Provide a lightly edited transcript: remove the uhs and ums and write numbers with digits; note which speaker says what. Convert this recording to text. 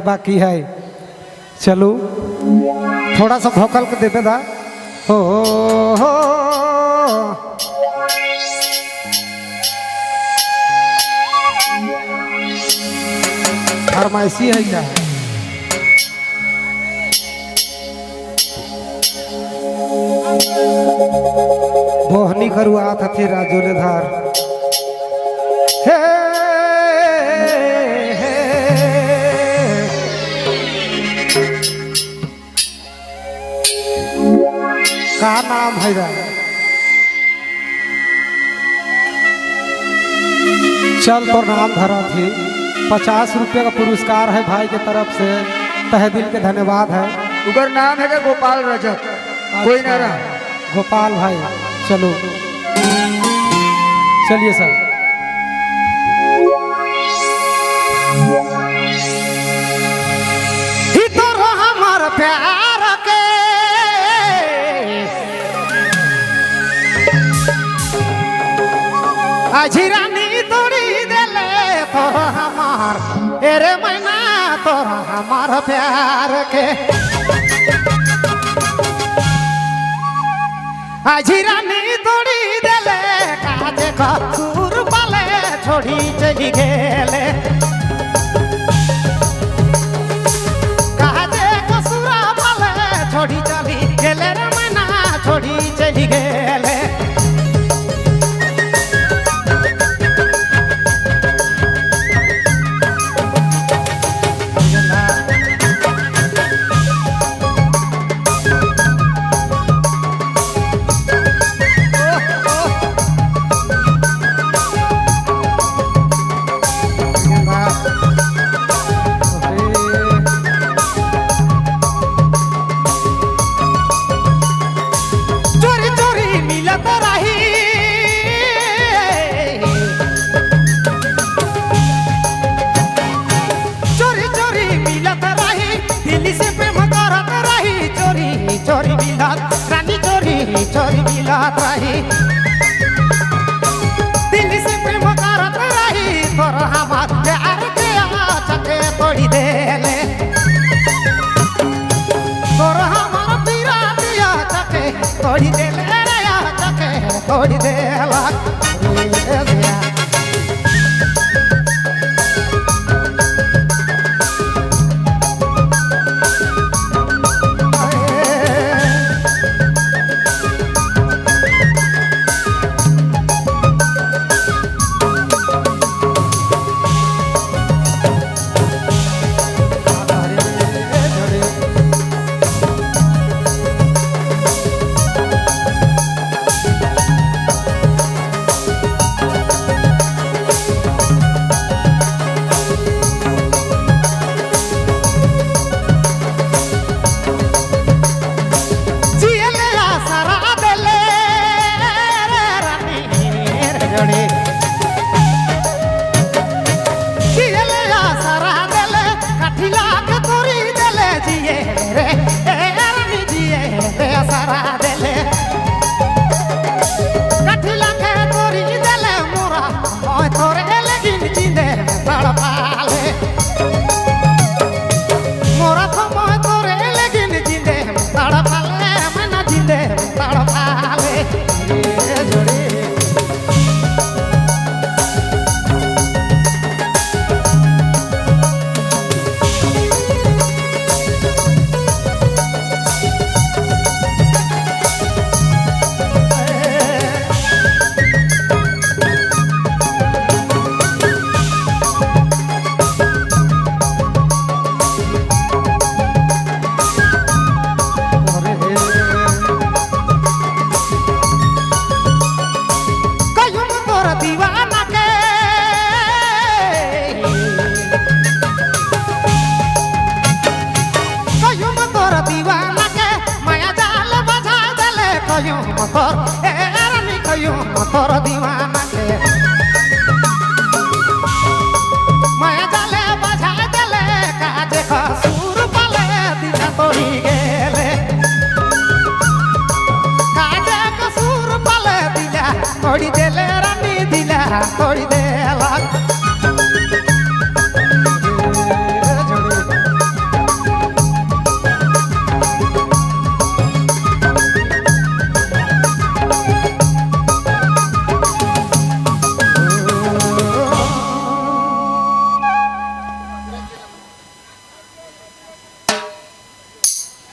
Speaker 1: बाकी है। चलो थोड़ा सा भोकल के देते दा हो फरमाइशी है क्या बोहनी करुआ था फिर राजोले धार का नाम है चल तो नाम धरा थी 50 रुपये का पुरस्कार है भाई के तरफ से, तहे दिल के धन्यवाद है।
Speaker 2: उगर नाम है गोपाल रजक। कोई ना रहा
Speaker 1: गोपाल भाई। चलो चलिए सर।
Speaker 3: हमार प्यार के अझिरानी तोड़ी देले तो हमार एरे मैना तो हमार प्यार के अझिरानी तोड़ी देले काजे कसूर पाले छोड़ी चली गेले काजे कसूरा पाले छोड़ी चली गेले रे मैना छोड़ी चली गेले चोरी मिलत रही दिल से प्रेम करत रही तोर हमार प्यार के आँचके तोड़ी देले तोर हमार पीरा दिया चके तोड़ी देले रे आँचके तोड़ी देला मोर दीवाना के माया जाले बजा देले काजे कसूर पाले दिना तोड़ी गेले काजे कसूर पाले दिला तोड़ी देले रानी दिला तोड़ी